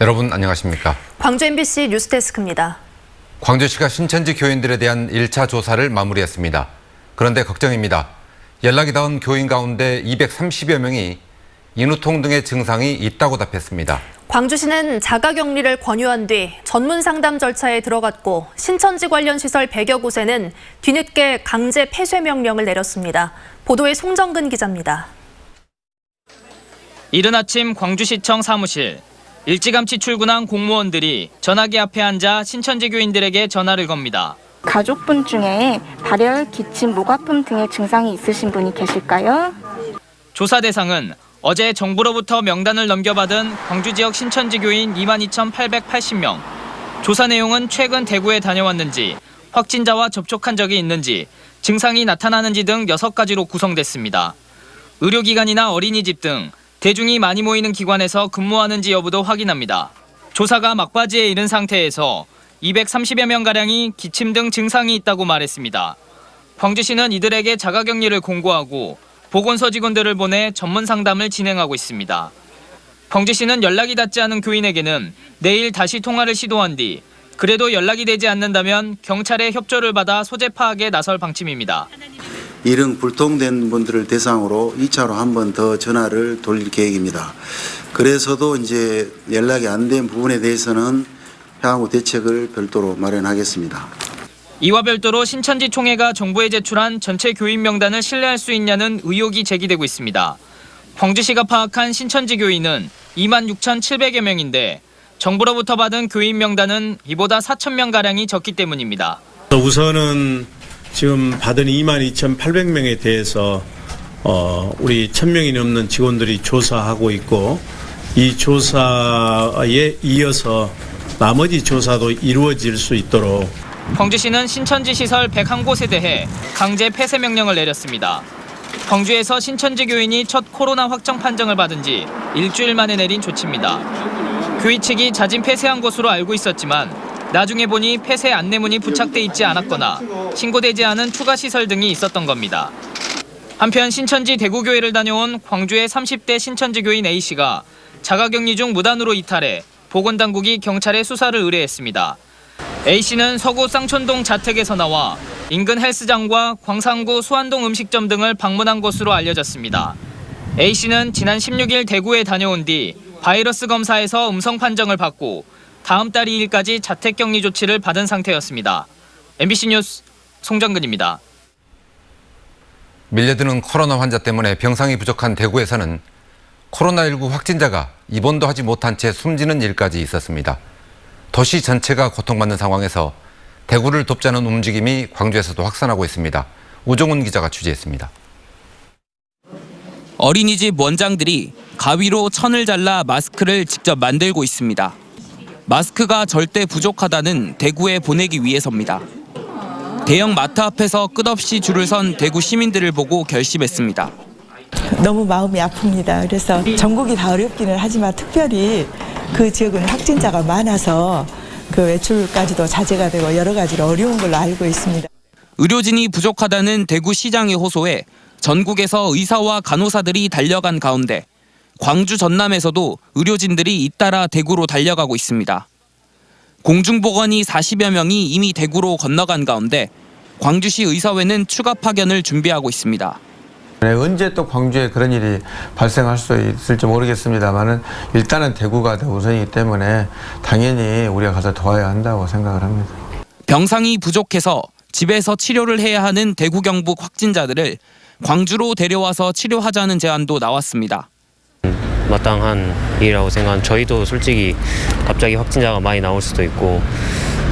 여러분 안녕하십니까? 광주 MBC 뉴스데스크입니다. 광주시가 신천지 교인들에 대한 1차 조사를 마무리했습니다. 그런데 걱정입니다. 연락이 닿은 교인 가운데 230여 명이 인후통 등의 증상이 있다고 답했습니다. 광주시는 자가격리를 권유한 뒤 전문 상담 절차에 들어갔고 신천지 관련 시설 100여 곳에는 뒤늦게 강제 폐쇄 명령을 내렸습니다. 보도에 송정근 기자입니다. 이른 아침 광주시청 사무실. 일찌감치 출근한 공무원들이 전화기 앞에 앉아 신천지 교인들에게 전화를 겁니다. 가족분 중에 발열, 기침, 목 아픔 등의 증상이 있으신 분이 계실까요? 조사 대상은 어제 정부로부터 명단을 넘겨받은 광주 지역 신천지 교인 22,880명. 조사 내용은 최근 대구에 다녀왔는지, 확진자와 접촉한 적이 있는지, 증상이 나타나는지 등 6가지로 구성됐습니다. 의료기관이나 어린이집 등 대중이 많이 모이는 기관에서 근무하는지 여부도 확인합니다. 조사가 막바지에 이른 상태에서 230여 명가량이 기침 등 증상이 있다고 말했습니다. 광주시는 이들에게 자가격리를 공고하고 보건소 직원들을 보내 전문 상담을 진행하고 있습니다. 광주시는 연락이 닿지 않은 교인에게는 내일 다시 통화를 시도한 뒤 그래도 연락이 되지 않는다면 경찰의 협조를 받아 소재 파악에 나설 방침입니다. 이런 불통된 분들을 대상으로 2차로 한 번 더 전화를 돌릴 계획입니다. 그래서도 이제 연락이 안 된 부분에 대해서는 향후 대책을 별도로 마련하겠습니다. 이와 별도로 신천지 총회가 정부에 제출한 전체 교인 명단을 신뢰할 수 있냐는 의혹이 제기되고 있습니다. 광주시가 파악한 신천지 교인은 26,700여 명인데 정부로부터 받은 교인 명단은 이보다 4,000명가량이 적기 때문입니다. 우선은 지금 받은 22,800명에 대해서 우리 1,000명이 넘는 직원들이 조사하고 있고 이 조사에 이어서 나머지 조사도 이루어질 수 있도록 광주시는 신천지 시설 101곳에 대해 강제 폐쇄 명령을 내렸습니다. 광주에서 신천지 교인이 첫 코로나 확정 판정을 받은 지 일주일 만에 내린 조치입니다. 교회 측이 자진 폐쇄한 것으로 알고 있었지만 나중에 보니 폐쇄 안내문이 부착돼 있지 않았거나 신고되지 않은 추가 시설 등이 있었던 겁니다. 한편 신천지 대구교회를 다녀온 광주의 30대 신천지 교인 A씨가 자가격리 중 무단으로 이탈해 보건당국이 경찰에 수사를 의뢰했습니다. A씨는 서구 쌍촌동 자택에서 나와 인근 헬스장과 광산구 수안동 음식점 등을 방문한 것으로 알려졌습니다. A씨는 지난 16일 대구에 다녀온 뒤 바이러스 검사에서 음성 판정을 받고 다음 달 2일까지 자택격리 조치를 받은 상태였습니다. MBC 뉴스 송정근입니다. 밀려드는 코로나 환자 때문에 병상이 부족한 대구에서는 코로나19 확진자가 입원도 하지 못한 채 숨지는 일까지 있었습니다. 도시 전체가 고통받는 상황에서 대구를 돕자는 움직임이 광주에서도 확산하고 있습니다. 우종훈 기자가 취재했습니다. 어린이집 원장들이 가위로 천을 잘라 마스크를 직접 만들고 있습니다. 마스크가 절대 부족하다는 대구에 보내기 위해서입니다. 대형 마트 앞에서 끝없이 줄을 선 대구 시민들을 보고 결심했습니다. 너무 마음이 아픕니다. 그래서 전국이 다 어렵기는 하지만 특별히 그 지역은 확진자가 많아서 그 외출까지도 자제가 되고 여러 가지로 어려운 걸로 알고 있습니다. 의료진이 부족하다는 대구시장의 호소에 전국에서 의사와 간호사들이 달려간 가운데 광주 전남에서도 의료진들이 잇따라 대구로 달려가고 있습니다. 공중보건이 40여 명이 이미 대구로 건너간 가운데 광주시 의사회는 추가 파견을 준비하고 있습니다. 언제 또 광주에 그런 일이 발생할 수 있을지 모르겠습니다만은 일단은 대구가 더 우선이기 때문에 당연히 우리가 가서 도와야 한다고 생각을 합니다. 병상이 부족해서 집에서 치료를 해야 하는 대구 경북 확진자들을 광주로 데려와서 치료하자는 제안도 나왔습니다. 마땅한 일이라고 생각한 저희도 솔직히 갑자기 확진자가 많이 나올 수도 있고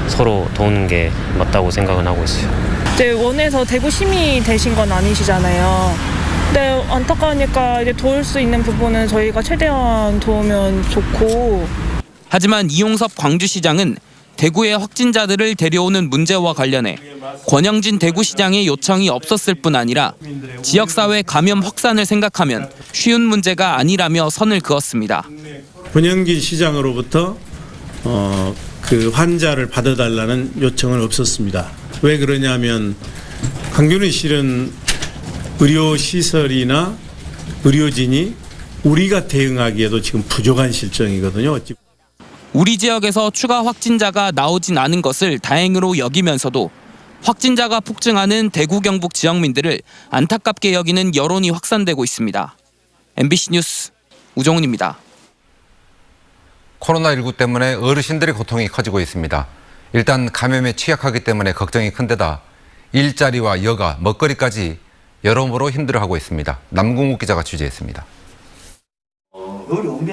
서로 도우는 게 맞다고 생각은 하고 있어요. 이제 원에서 대구 시민이 되신 건 아니시잖아요. 근데 안타까우니까 이제 도울 수 있는 부분은 저희가 최대한 도우면 좋고. 하지만 이용섭 광주시장은 대구의 확진자들을 데려오는 문제와 관련해 권영진 대구시장의 요청이 없었을 뿐 아니라 지역사회 감염 확산을 생각하면 쉬운 문제가 아니라며 선을 그었습니다. 권영진 시장으로부터 그 환자를 받아달라는 요청은 없었습니다. 왜 그러냐면 광주는 실은 의료시설이나 의료진이 우리가 대응하기에도 지금 부족한 실정이거든요. 우리 지역에서 추가 확진자가 나오진 않은 것을 다행으로 여기면서도 확진자가 폭증하는 대구 경북 지역민들을 안타깝게 여기는 여론이 확산되고 있습니다. MBC 뉴스 우정훈입니다. 코로나19 때문에 어르신들의 고통이 커지고 있습니다. 일단 감염에 취약하기 때문에 걱정이 큰데다 일자리와 여가, 먹거리까지 여러모로 힘들어하고 있습니다. 남궁욱 기자가 취재했습니다.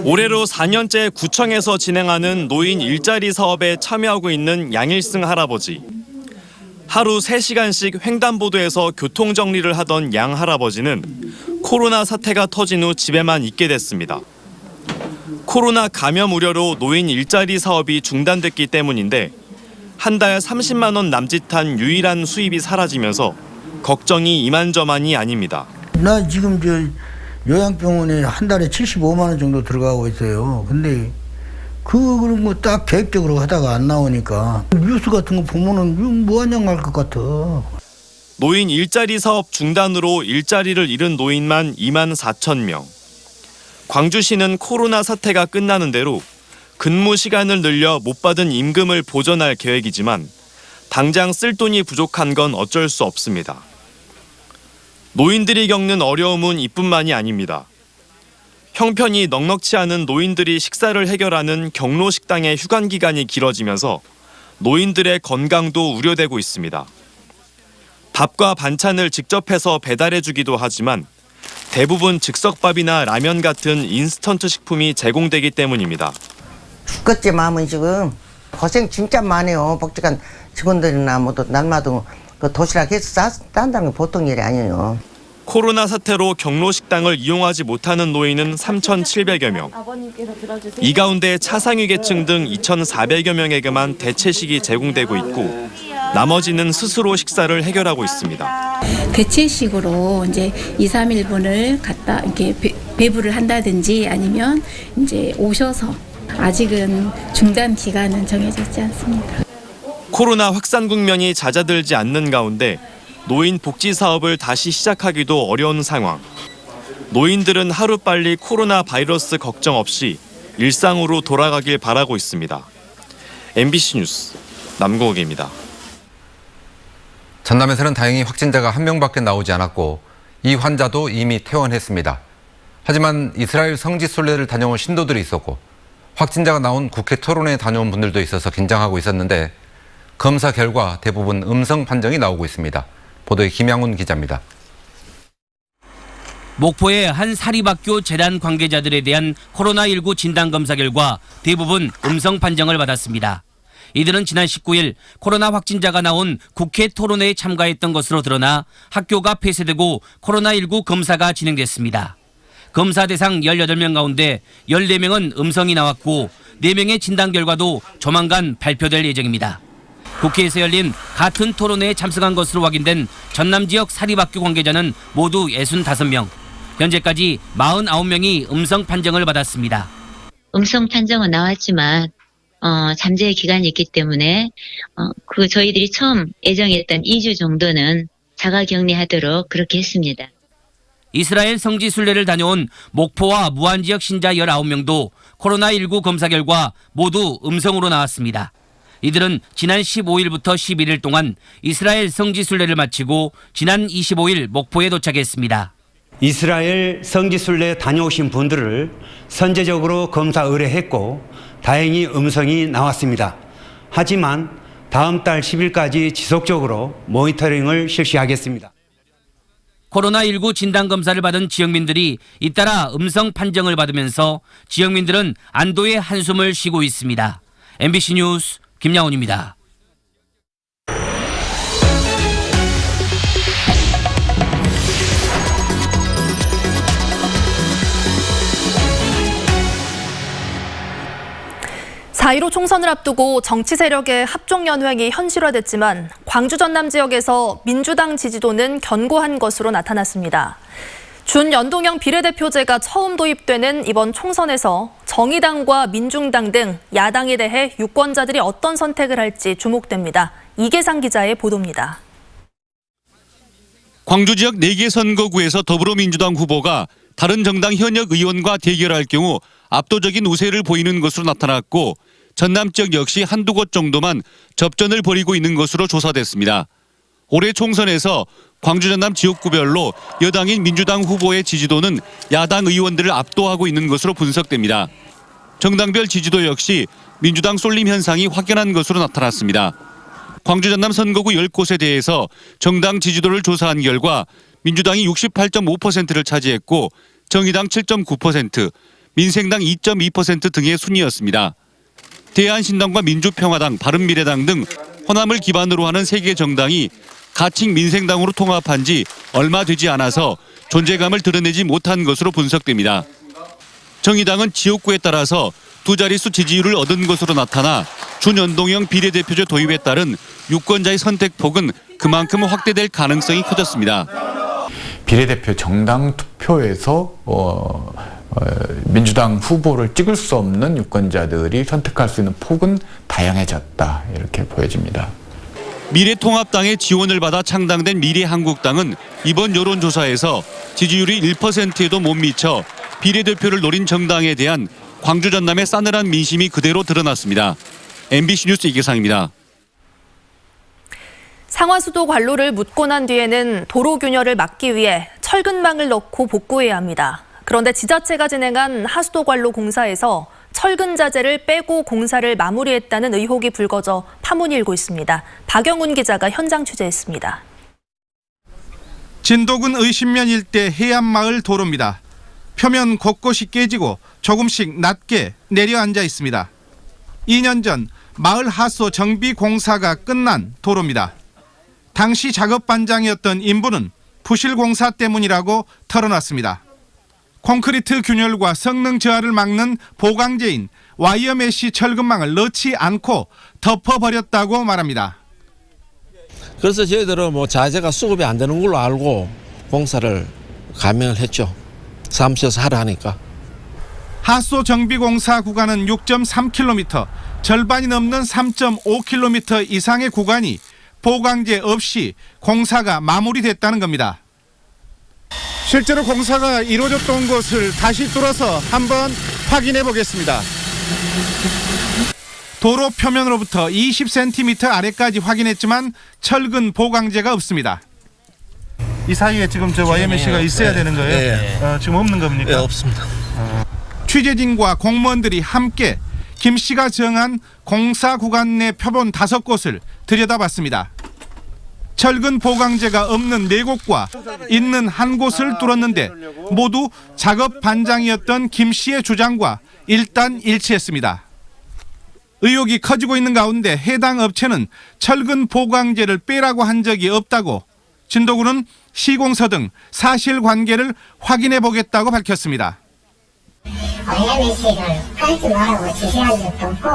올해로 4년째 구청에서 진행하는 노인 일자리 사업에 참여하고 있는 양일승 할아버지. 하루 3시간씩 횡단보도에서 교통정리를 하던 양 할아버지는 코로나 사태가 터진 후 집에만 있게 됐습니다. 코로나 감염 우려로 노인 일자리 사업이 중단됐기 때문인데 한 달 30만 원 남짓한 유일한 수입이 사라지면서 걱정이 이만저만이 아닙니다. 나 지금 요양병원에 한 달에 75만 원 정도 들어가고 있어요. 근데 그런 거 딱 계획적으로 하다가 안 나오니까 뉴스 같은 거 보면은 무한정 할 것 같아. 노인 일자리 사업 중단으로 일자리를 잃은 노인만 2만 4천 명. 광주시는 코로나 사태가 끝나는 대로 근무 시간을 늘려 못 받은 임금을 보전할 계획이지만 당장 쓸 돈이 부족한 건 어쩔 수 없습니다. 노인들이 겪는 어려움은 이뿐만이 아닙니다. 형편이 넉넉치 않은 노인들이 식사를 해결하는 경로식당의 휴관 기간이 길어지면서 노인들의 건강도 우려되고 있습니다. 밥과 반찬을 직접 해서 배달해주기도 하지만 대부분 즉석밥이나 라면 같은 인스턴트 식품이 제공되기 때문입니다. 죽겠지 마음은 지금 고생 진짜 많아요. 복직한 직원들이나 모두 날마다 그 도시락 해서 싼다는 게 보통 일이 아니에요. 코로나 사태로 경로식당을 이용하지 못하는 노인은 3,700여 명. 이 가운데 차상위 계층 등 2,400여 명에게만 대체식이 제공되고 있고 나머지는 스스로 식사를 해결하고 있습니다. 대체식으로 이제 2, 3일분을 갖다 이렇게 배부를 한다든지 아니면 이제 오셔서 아직은 중단 기간은 정해져 있지 않습니다. 코로나 확산 국면이 잦아들지 않는 가운데 노인 복지 사업을 다시 시작하기도 어려운 상황. 노인들은 하루빨리 코로나 바이러스 걱정 없이 일상으로 돌아가길 바라고 있습니다. MBC 뉴스 남궁욱입니다. 전남에서는 다행히 확진자가 1명밖에 나오지 않았고 이 환자도 이미 퇴원했습니다. 하지만 이스라엘 성지 순례를 다녀온 신도들이 있었고 확진자가 나온 국회 토론회에 다녀온 분들도 있어서 긴장하고 있었는데 검사 결과 대부분 음성 판정이 나오고 있습니다. 보도에 김양훈 기자입니다. 목포의 한 사립학교 재단 관계자들에 대한 코로나19 진단검사 결과 대부분 음성 판정을 받았습니다. 이들은 지난 19일 코로나 확진자가 나온 국회 토론회에 참가했던 것으로 드러나 학교가 폐쇄되고 코로나19 검사가 진행됐습니다. 검사 대상 18명 가운데 14명은 음성이 나왔고 4명의 진단 결과도 조만간 발표될 예정입니다. 국회에서 열린 같은 토론회에 참석한 것으로 확인된 전남 지역 사립학교 관계자는 모두 65명. 현재까지 49명이 음성 판정을 받았습니다. 음성 판정은 나왔지만 잠재 기간이 있기 때문에 저희들이 처음 예정했던 2주 정도는 자가격리하도록 그렇게 했습니다. 이스라엘 성지 순례를 다녀온 목포와 무안 지역 신자 19명도 코로나19 검사 결과 모두 음성으로 나왔습니다. 이들은 지난 15일부터 11일 동안 이스라엘 성지 순례를 마치고 지난 25일 목포에 도착했습니다. 이스라엘 성지 순례 다녀오신 분들을 선제적으로 검사 의뢰했고 다행히 음성이 나왔습니다. 하지만 다음 달 10일까지 지속적으로 모니터링을 실시하겠습니다. 코로나19 진단검사를 받은 지역민들이 잇따라 음성 판정을 받으면서 지역민들은 안도의 한숨을 쉬고 있습니다. MBC 뉴스 김양훈입니다. 사.15 총선을 앞두고 정치 세력의 합종연횡이 현실화됐지만 광주 전남 지역에서 민주당 지지도는 견고한 것으로 나타났습니다. 준연동형 비례대표제가 처음 도입되는 이번 총선에서 정의당과 민중당 등 야당에 대해 유권자들이 어떤 선택을 할지 주목됩니다. 이계상 기자의 보도입니다. 광주 지역 4개 선거구에서 더불어민주당 후보가 다른 정당 현역 의원과 대결할 경우 압도적인 우세를 보이는 것으로 나타났고 전남 지역 역시 한두 곳 정도만 접전을 벌이고 있는 것으로 조사됐습니다. 올해 총선에서 광주 전남 지역구별로 여당인 민주당 후보의 지지도는 야당 의원들을 압도하고 있는 것으로 분석됩니다. 정당별 지지도 역시 민주당 쏠림 현상이 확연한 것으로 나타났습니다. 광주 전남 선거구 10곳에 대해서 정당 지지도를 조사한 결과 민주당이 68.5%를 차지했고 정의당 7.9%, 민생당 2.2% 등의 순이었습니다. 대한신당과 민주평화당, 바른미래당 등 호남을 기반으로 하는 3개 정당이 가칭 민생당으로 통합한 지 얼마 되지 않아서 존재감을 드러내지 못한 것으로 분석됩니다. 정의당은 지역구에 따라서 두 자릿수 지지율을 얻은 것으로 나타나 준연동형 비례대표제 도입에 따른 유권자의 선택폭은 그만큼 확대될 가능성이 커졌습니다. 비례대표 정당 투표에서 민주당 후보를 찍을 수 없는 유권자들이 선택할 수 있는 폭은 다양해졌다, 이렇게 보여집니다. 미래통합당의 지원을 받아 창당된 미래한국당은 이번 여론조사에서 지지율이 1%에도 못 미쳐 비례대표를 노린 정당에 대한 광주 전남의 싸늘한 민심이 그대로 드러났습니다. MBC 뉴스 이계상입니다. 상하수도 관로를 묻고 난 뒤에는 도로 균열을 막기 위해 철근망을 넣고 복구해야 합니다. 그런데 지자체가 진행한 하수도 관로 공사에서 철근 자재를 빼고 공사를 마무리했다는 의혹이 불거져 파문이 일고 있습니다. 박영훈 기자가 현장 취재했습니다. 진도군 의신면 일대 해안마을 도로입니다. 표면 곳곳이 깨지고 조금씩 낮게 내려앉아 있습니다. 2년 전 마을 하수 정비 공사가 끝난 도로입니다. 당시 작업 반장이었던 인부는 부실 공사 때문이라고 털어놨습니다. 콘크리트 균열과 성능 저하를 막는 보강제인 와이어 메쉬 철근망을 넣지 않고 덮어버렸다고 말합니다. 그래서 저희들은 자재가 수급이 안 되는 걸로 알고 공사를 감행을 했죠. 사무실에서 하라 하니까. 하수 정비 공사 구간은 6.3km, 절반이 넘는 3.5km 이상의 구간이 보강제 없이 공사가 마무리됐다는 겁니다. 실제로 공사가 이루어졌던 곳을 다시 뚫어서 한번 확인해 보겠습니다. 도로 표면으로부터 20cm 아래까지 확인했지만 철근 보강제가 없습니다. 이 사이에 지금 저 YMC가 있어야 되는 거예요? 지금 없는 겁니까? 네, 없습니다. 취재진과 공무원들이 함께 김 씨가 정한 공사 구간 내 표본 5곳을 들여다봤습니다. 철근 보강제가 없는 4곳과 있는 한 곳을 뚫었는데 모두 작업 반장이었던 김 씨의 주장과 일단 일치했습니다. 의혹이 커지고 있는 가운데 해당 업체는 철근 보강제를 빼라고 한 적이 없다고 진도군은 시공서 등 사실관계를 확인해 보겠다고 밝혔습니다. YMC를 하지 말라고 지시한 적도 없고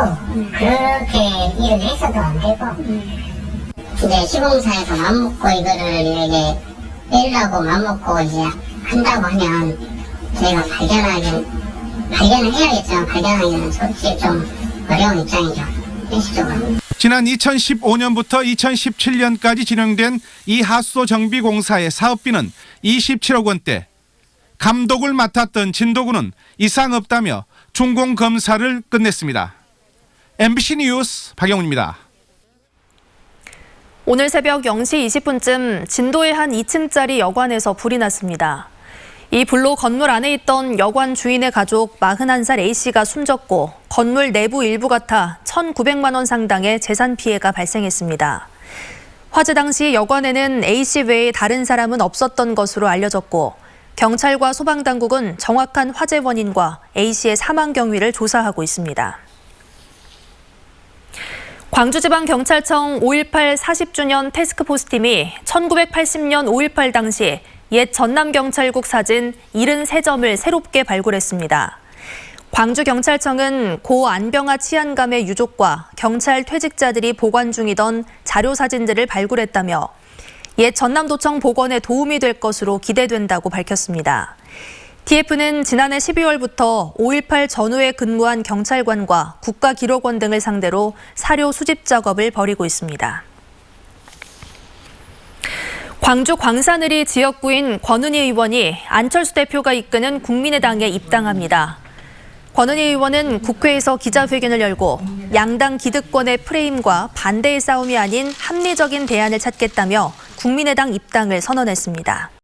그렇게 일을 해서도 안 되고 이제 시공사에서 맘먹고 이거를 이렇게 빼려고 맘먹고 이제 한다고 하면 저희가 발견을 해야겠지만 발견하기는 솔직히 좀 어려운 입장이죠. 현실적으로. 지난 2015년부터 2017년까지 진행된 이 하수도 정비 공사의 사업비는 27억 원대. 감독을 맡았던 진도군은 이상 없다며 준공 검사를 끝냈습니다. MBC 뉴스 박영훈입니다. 오늘 새벽 0시 20분쯤 진도의 한 2층짜리 여관에서 불이 났습니다. 이 불로 건물 안에 있던 여관 주인의 가족 41살 A씨가 숨졌고 건물 내부 일부가 타 1,900만 원 상당의 재산 피해가 발생했습니다. 화재 당시 여관에는 A씨 외에 다른 사람은 없었던 것으로 알려졌고 경찰과 소방당국은 정확한 화재 원인과 A씨의 사망 경위를 조사하고 있습니다. 광주지방경찰청 5.18 40주년 태스크포스팀이 1980년 5.18 당시 옛 전남경찰국 사진 73점을 새롭게 발굴했습니다. 광주경찰청은 고 안병아 치안감의 유족과 경찰 퇴직자들이 보관 중이던 자료 사진들을 발굴했다며 옛 전남도청 복원에 도움이 될 것으로 기대된다고 밝혔습니다. TF는 지난해 12월부터 5.18 전후에 근무한 경찰관과 국가기록원 등을 상대로 사료 수집 작업을 벌이고 있습니다. 광주 광산을이 지역구인 권은희 의원이 안철수 대표가 이끄는 국민의당에 입당합니다. 권은희 의원은 국회에서 기자회견을 열고 양당 기득권의 프레임과 반대의 싸움이 아닌 합리적인 대안을 찾겠다며 국민의당 입당을 선언했습니다.